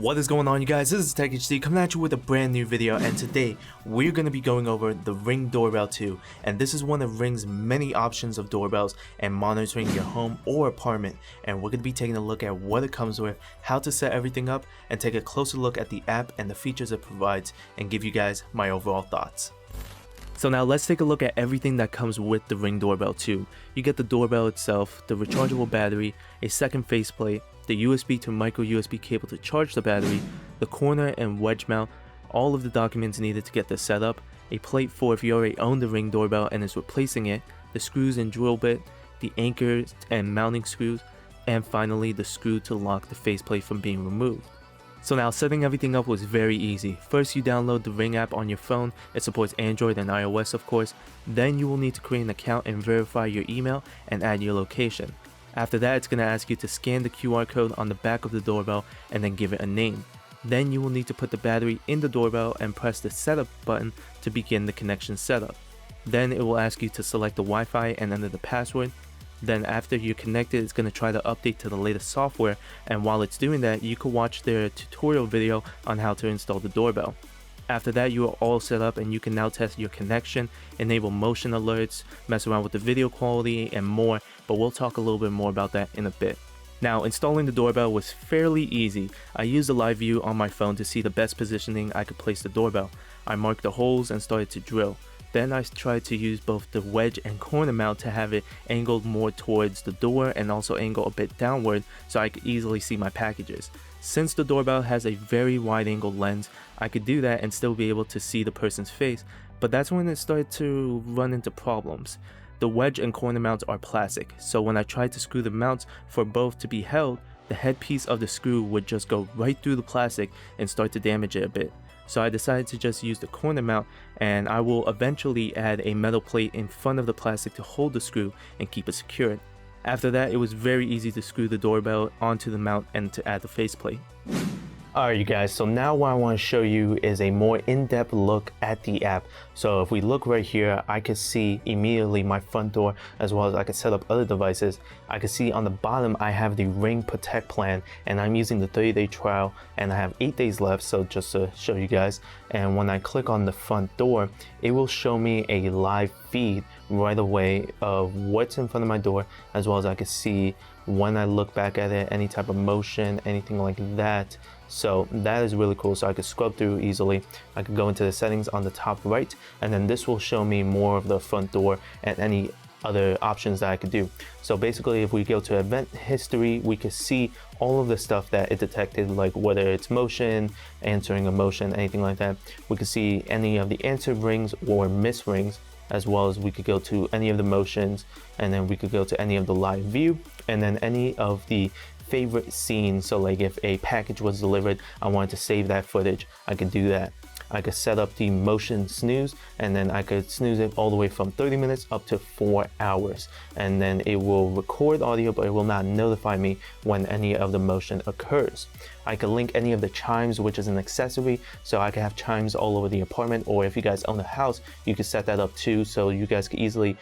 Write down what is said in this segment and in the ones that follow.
What is going on, you guys? This is TechHD coming at you with a brand new video, and today we're going to be going over the Ring Doorbell 2, and this is one of Ring's many options of doorbells and monitoring your home or apartment, and we're going to be taking a look at what it comes with, how to set everything up, and take a closer look at the app and the features it provides, and give you guys my overall thoughts. So now let's take a look at everything that comes with the Ring Doorbell 2. You get the doorbell itself, the rechargeable battery, a second faceplate, the USB to micro USB cable to charge the battery, the corner and wedge mount, all of the documents needed to get this set up, a plate for if you already own the Ring Doorbell and is replacing it, the screws and drill bit, the anchors and mounting screws, and finally the screw to lock the faceplate from being removed. So now setting everything up was very easy. First you download the Ring app on your phone. It supports Android and iOS of course. Then you will need to create an account and verify your email and add your location. After that, it's going to ask you to scan the QR code on the back of the doorbell and then give it a name. Then you will need to put the battery in the doorbell and press the setup button to begin the connection setup. Then it will ask you to select the Wi-Fi and enter the password. Then after you're connected, it's going to try to update to the latest software, and while it's doing that, you can watch their tutorial video on how to install the doorbell. After that, you are all set up and you can now test your connection, enable motion alerts, mess around with the video quality and more, but we'll talk a little bit more about that in a bit. Now, installing the doorbell was fairly easy. I used the live view on my phone to see the best positioning I could place the doorbell. I marked the holes and started to drill. Then I tried to use both the wedge and corner mount to have it angled more towards the door and also angle a bit downward so I could easily see my packages. Since the doorbell has a very wide angle lens, I could do that and still be able to see the person's face, but that's when it started to run into problems. The wedge and corner mounts are plastic, so when I tried to screw the mounts for both to be held, the headpiece of the screw would just go right through the plastic and start to damage it a bit. So I decided to just use the corner mount, and I will eventually add a metal plate in front of the plastic to hold the screw and keep it secured. After that, it was very easy to screw the doorbell onto the mount and to add the faceplate. Alright you guys, so now what I want to show you is a more in-depth look at the app. So if we look right here, I can see immediately my front door, as well as I can set up other devices. I can see on the bottom I have the Ring Protect plan, and I'm using the 30-day trial, and I have 8 days left, so just to show you guys. And when I click on the front door, it will show me a live feed right away of what's in front of my door, as well as I can see when I look back at it, any type of motion, anything like that. So that is really cool. So I could scrub through easily. I could go into the settings on the top right, and then this will show me more of the front door and any other options that I could do. So basically, if we go to event history, we can see all of the stuff that it detected, like whether it's motion, answering a motion, anything like that. We could see any of the answered rings or missed rings, as well as we could go to any of the motions, and then we could go to any of the live view, and then any of the favorite scenes. So like if a package was delivered, I wanted to save that footage, I could do that. I could set up the motion snooze, and then I could snooze it all the way from 30 minutes up to 4 hours, and then it will record audio, but it will not notify me when any of the motion occurs. I could link any of the chimes, which is an accessory, so I could have chimes all over the apartment, or if you guys own a house, you could set that up too, so you guys could easily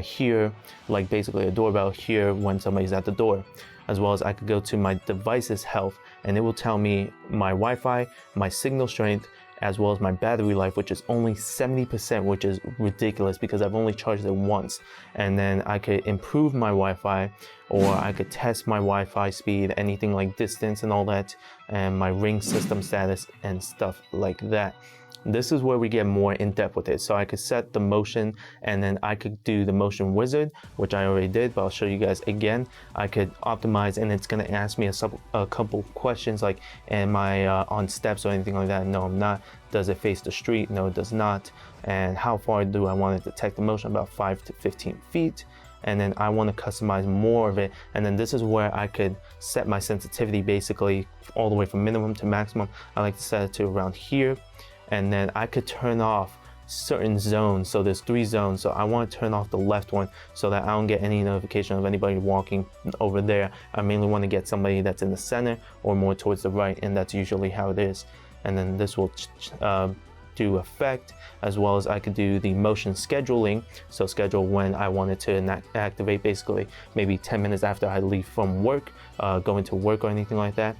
hear, like basically a doorbell, hear when somebody's at the door. As well as I could go to my device's health, and it will tell me my Wi-Fi, my signal strength, as well as my battery life, which is only 70%, which is ridiculous because I've only charged it once. And then I could improve my Wi-Fi, or I could test my Wi-Fi speed, anything like distance and all that, and my Ring system status and stuff like that. This is where we get more in depth with it. So I could set the motion, and then I could do the motion wizard, which I already did, but I'll show you guys again. I could optimize, and it's gonna ask me a couple questions like, am I on steps or anything like that? No, I'm not. Does it face the street? No, it does not. And how far do I want to detect the motion? About 5 to 15 feet. And then I want to customize more of it, and then this is where I could set my sensitivity basically all the way from minimum to maximum. I like to set it to around here, and then I could turn off certain zones. So there's 3 zones, so I want to turn off the left one so that I don't get any notification of anybody walking over there. I mainly want to get somebody that's in the center or more towards the right, and that's usually how it is. And then this will do effect, as well as I could do the motion scheduling, so schedule when I wanted to activate, basically maybe 10 minutes after I leave from work, going to work or anything like that.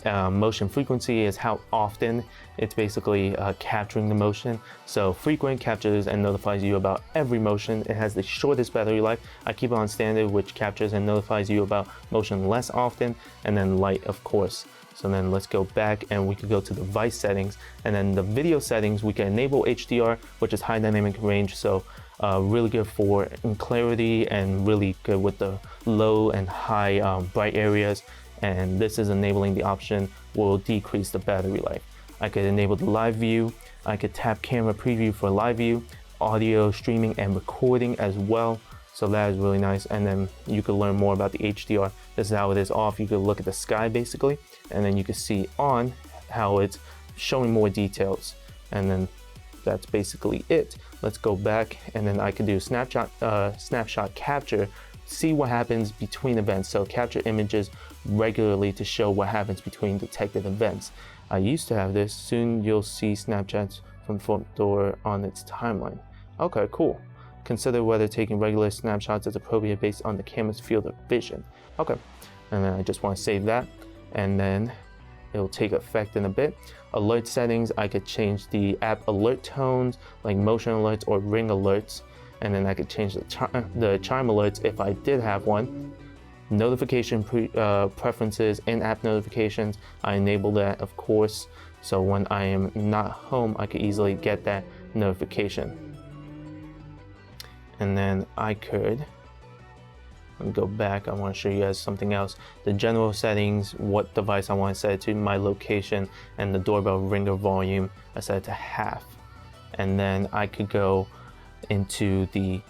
Motion frequency is how often it's basically capturing the motion. So frequent captures and notifies you about every motion. It has the shortest battery life. I keep it on standard, which captures and notifies you about motion less often, and then light, of course. So then let's go back and we could go to device settings, and then the video settings, we can enable HDR, which is high dynamic range. So really good for clarity and really good with the low and high bright areas. And this is enabling the option will decrease the battery life. I could enable the live view. I could tap camera preview for live view, audio streaming and recording as well. So that is really nice. And then you could learn more about the HDR. This is how it is off. You could look at the sky basically, and then you can see on how it's showing more details. And then that's basically it. Let's go back, and then I could do snapshot capture, see what happens between events. So capture images regularly to show what happens between detected events. I used to have this. Soon you'll see Snapchats from front door on its timeline. Okay, cool. Consider whether taking regular snapshots is appropriate based on the camera's field of vision. Okay, and then I just want to save that, and then it'll take effect in a bit. Alert settings, I could change the app alert tones, like motion alerts or ring alerts, and then I could change the chime alerts if I did have one. Notification preferences, in-app notifications, I enable that, of course. So when I am not home, I could easily get that notification. And then I could go back. I want to show you guys something else. The general settings, what device I want to set it to, my location, and the doorbell ringer volume, I set it to half. And then I could go into the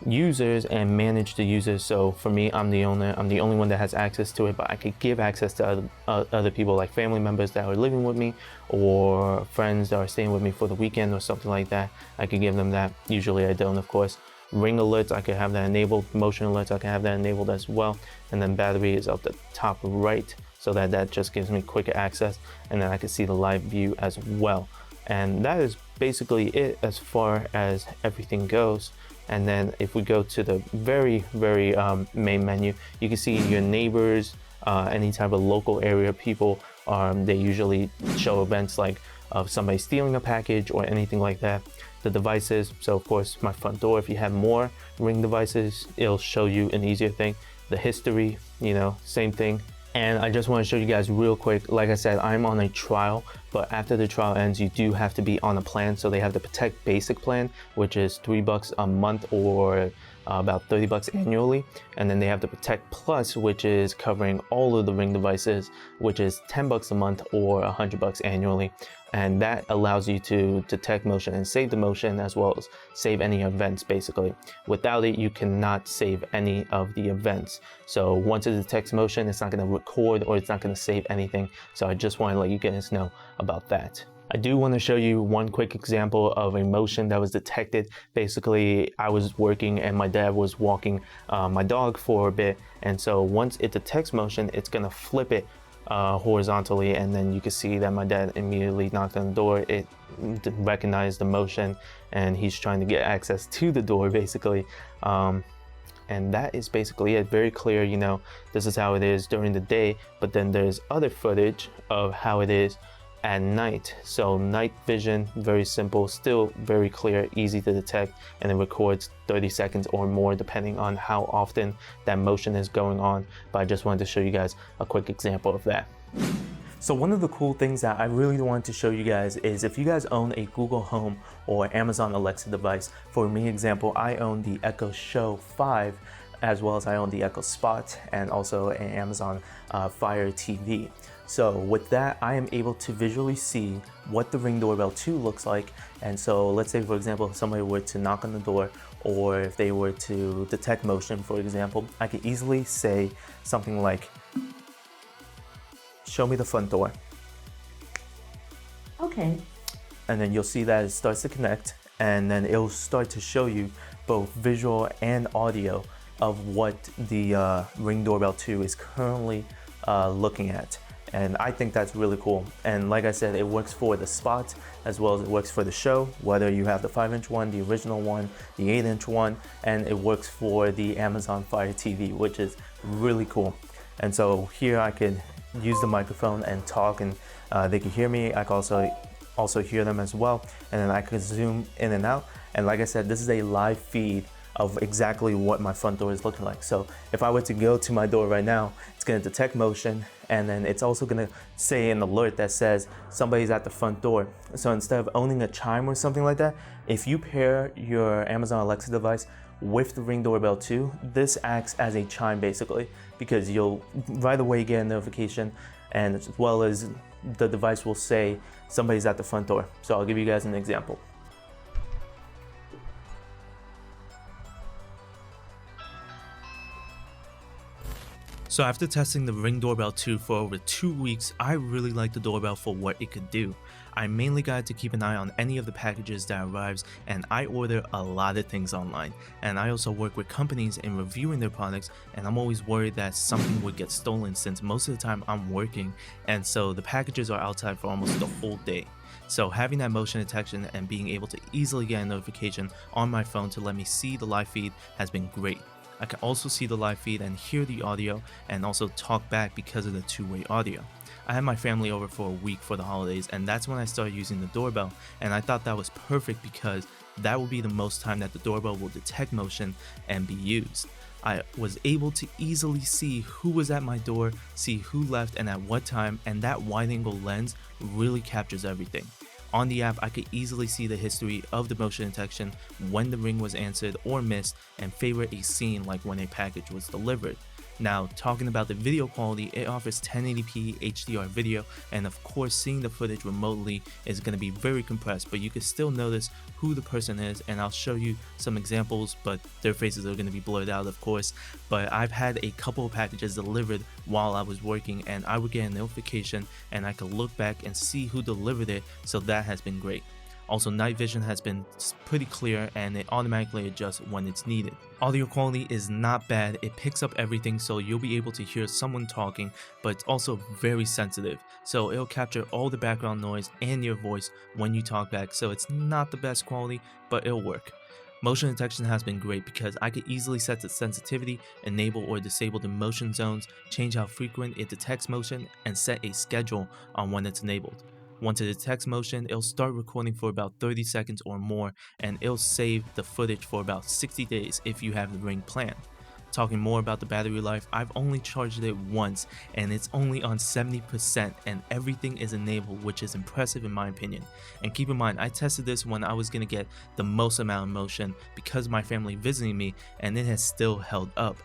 users and manage the users. So for me, I'm the owner, I'm the only one that has access to it, but I could give access to other people, like family members that are living with me or friends that are staying with me for the weekend or something like that. I could give them that. Usually I don't, of course. Ring alerts, I could have that enabled. Motion alerts, I can have that enabled as well. And then battery is up the top right, so that just gives me quicker access. And then I can see the live view as well. And that is basically it as far as everything goes. And then if we go to the very main menu, you can see your neighbors, any type of local area people. They usually show events like somebody stealing a package or anything like that. The devices, so of course my front door, if you have more Ring devices, it'll show you an easier thing. The history, you know, same thing. And I just want to show you guys real quick, like I said, I'm on a trial, but after the trial ends, you do have to be on a plan. So they have the Protect Basic plan, which is $3 a month or about $30 annually. And then they have the Protect Plus, which is covering all of the Ring devices, which is $10 a month or $100 annually. And that allows you to detect motion and save the motion, as well as save any events basically. Without it, you cannot save any of the events. So once it detects motion, it's not going to record or it's not going to save anything. So I just want to let you guys know about that. I do want to show you one quick example of a motion that was detected. Basically, I was working and my dad was walking my dog for a bit. And so once it detects motion, it's going to flip it horizontally, and then you can see that my dad immediately knocked on the door. It recognized the motion and he's trying to get access to the door basically. And that is basically it. Very clear, you know, this is how it is during the day, but then there's other footage of how it is at night. So night vision, very simple, still very clear, easy to detect, and it records 30 seconds or more depending on how often that motion is going on. But I just wanted to show you guys a quick example of that. So one of the cool things that I really wanted to show you guys is if you guys own a Google Home or Amazon Alexa device. For me, example, I own the Echo Show 5, as well as I own the Echo Spot and also an Amazon Fire TV. So with that, I am able to visually see what the Ring Doorbell 2 looks like. And so let's say, for example, if somebody were to knock on the door, or if they were to detect motion, for example, I could easily say something like, show me the front door. Okay. And then you'll see that it starts to connect, and then it'll start to show you both visual and audio of what the Ring Doorbell 2 is currently looking at. And I think that's really cool. And like I said, it works for the Spot as well as it works for the Show, whether you have the 5-inch one, the original one, the 8-inch one, and it works for the Amazon Fire TV, which is really cool. And so here I could use the microphone and talk, and they can hear me. I can also hear them as well, and then I can zoom in and out. And like I said, this is a live feed of exactly what my front door is looking like. So if I were to go to my door right now, it's gonna detect motion, and then it's also gonna say an alert that says somebody's at the front door. So instead of owning a chime or something like that, if you pair your Amazon Alexa device with the Ring Doorbell 2, this acts as a chime basically, because you'll right away get a notification, and as well as the device will say somebody's at the front door. So I'll give you guys an example. So after testing the Ring Doorbell 2 for over 2 weeks, I really like the doorbell for what it could do. I mainly got to keep an eye on any of the packages that arrives, and I order a lot of things online. And I also work with companies in reviewing their products, and I'm always worried that something would get stolen since most of the time I'm working, and so the packages are outside for almost the whole day. So having that motion detection and being able to easily get a notification on my phone to let me see the live feed has been great. I can also see the live feed and hear the audio, and also talk back because of the two-way audio. I had my family over for a week for the holidays, and that's when I started using the doorbell, and I thought that was perfect because that will be the most time that the doorbell will detect motion and be used. I was able to easily see who was at my door, see who left and at what time, and that wide-angle lens really captures everything. On the app, I could easily see the history of the motion detection, when the ring was answered or missed, and favorite a scene like when a package was delivered. Now, talking about the video quality, it offers 1080p HDR video, and of course seeing the footage remotely is going to be very compressed, but you can still notice who the person is, and I'll show you some examples, but their faces are going to be blurred out of course. But I've had a couple of packages delivered while I was working, and I would get a notification and I could look back and see who delivered it, so that has been great. Also, night vision has been pretty clear, and it automatically adjusts when it's needed. Audio quality is not bad, it picks up everything, so you'll be able to hear someone talking, but it's also very sensitive, so it'll capture all the background noise and your voice when you talk back, so it's not the best quality, but it'll work. Motion detection has been great because I could easily set the sensitivity, enable or disable the motion zones, change how frequent it detects motion, and set a schedule on when it's enabled. Once it detects motion, it'll start recording for about 30 seconds or more, and it'll save the footage for about 60 days if you have the Ring plan. Talking more about the battery life, I've only charged it once, and it's only on 70%, and everything is enabled, which is impressive in my opinion. And keep in mind, I tested this when I was going to get the most amount of motion because my family visiting me, and it has still held up.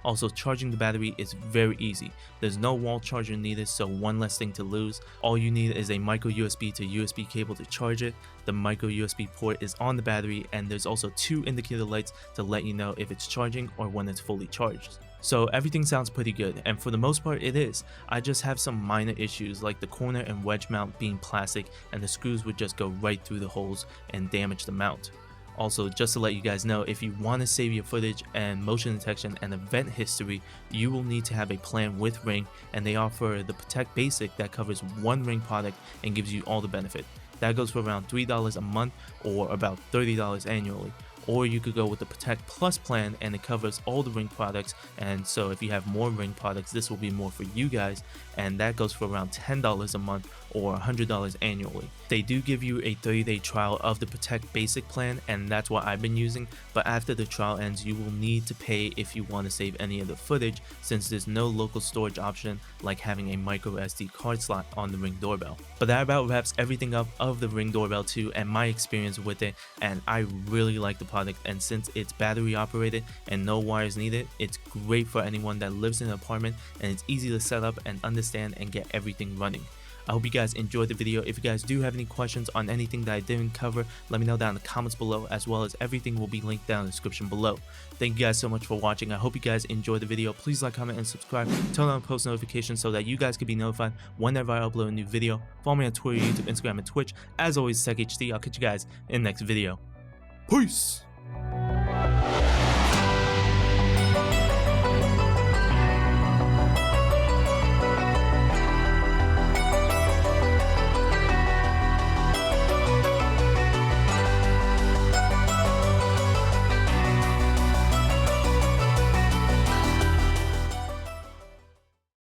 Also, charging the battery is very easy. There's no wall charger needed, so one less thing to lose. All you need is a micro USB to USB cable to charge it. The micro USB port is on the battery, and there's also 2 indicator lights to let you know if it's charging or when it's fully charged. So everything sounds pretty good, and for the most part it is. I just have some minor issues like the corner and wedge mount being plastic, and the screws would just go right through the holes and damage the mount. Also, just to let you guys know, if you want to save your footage and motion detection and event history, you will need to have a plan with Ring, and they offer the Protect Basic that covers one Ring product and gives you all the benefit. That goes for around $3 a month or about $30 annually. Or you could go with the Protect Plus plan, and it covers all the Ring products, and so if you have more Ring products, this will be more for you guys, and that goes for around $10 a month or $100 annually. They do give you a 30-day trial of the Protect Basic plan, and that's what I've been using, but after the trial ends, you will need to pay if you want to save any of the footage, since there's no local storage option like having a micro SD card slot on the Ring Doorbell. But that about wraps everything up of the Ring Doorbell 2 and my experience with it, and I really like the product, and since it's battery operated and no wires needed, it's great for anyone that lives in an apartment, and it's easy to set up and understand and get everything running. I hope you guys enjoyed the video. If you guys do have any questions on anything that I didn't cover, let me know down in the comments below, as well as everything will be linked down in the description below. Thank you guys so much for watching. I hope you guys enjoyed the video. Please like, comment, and subscribe. Turn on post notifications so that you guys can be notified whenever I upload a new video. Follow me on Twitter, YouTube, Instagram, and Twitch. As always, TechHD. I'll catch you guys in the next video. Peace!